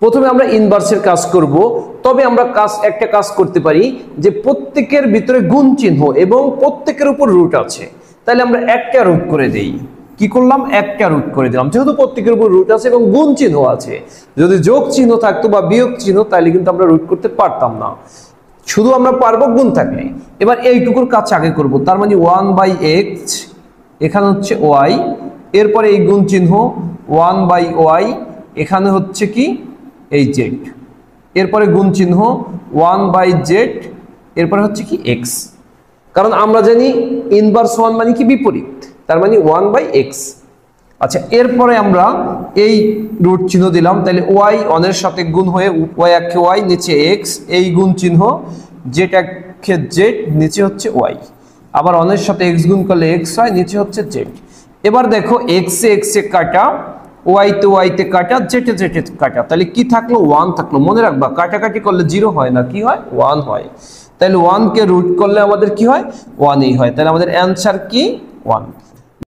প্রথমে আমরা ইনভার্সের কাজ করব, তবে আমরা একটা কাজ করতে পারি যে প্রত্যেকের ভিতরে গুণ চিহ্ন এবং প্রত্যেকের উপর রুট আছে, তাহলে আমরা একটা রুট করে দেই। কি করলাম? একটা রুট করে দিলাম, যেহেতু প্রত্যেকের উপর রুট আছে এবং গুণ চিহ্ন আছে। যদি যোগ চিহ্ন থাকতো বা বিয়োগ চিহ্ন, তাহলে কিন্তু আমরা রুট করতে পারতাম না, শুধু আমরা পারবো গুণ থাকলে। এবার এইটুকুর কাজ আগে করব, তার মানে 1/x, এখানে হচ্ছে ওয়াই, এরপরে এই গুণ চিহ্ন 1/y, এখানে হচ্ছে কি এই জেড, এরপরে গুণ চিহ্ন 1/z, এরপরে হচ্ছে কি এক্স। কারণ আমরা জানি ইনভার্স 1 মানে কি বিপরীত, তার মানে 1/x। আচ্ছা, এরপরে আমরা এই রুট চিহ্ন দিলাম, তাহলে ওয়াই অনের সাথে গুণ হয়ে ওয়াই একে ওয়াই, নিচে এক্স, এই গুণ চিহ্ন, জেড একে জেড, নিচে হচ্ছে ওয়াই, আবার অনের সাথে এক্স গুণ করলে এক্স হয়, নিচে হচ্ছে জেড। এবার দেখো এক্সে এক্সে কাটা, ওয়াইতে ওয়াইতে কাটা, জেটে জেটে কাটা, তাহলে কি থাকলো? 1 থাকলো। মনে রাখবা কাটাকাটি করলে 0 হয় না, কি হয়? 1 হয়। তাহলে 1 কে রুট করলে আমাদের কি হয়? 1ই হয়। তাহলে আমাদের অ্যান্সার কি? 1।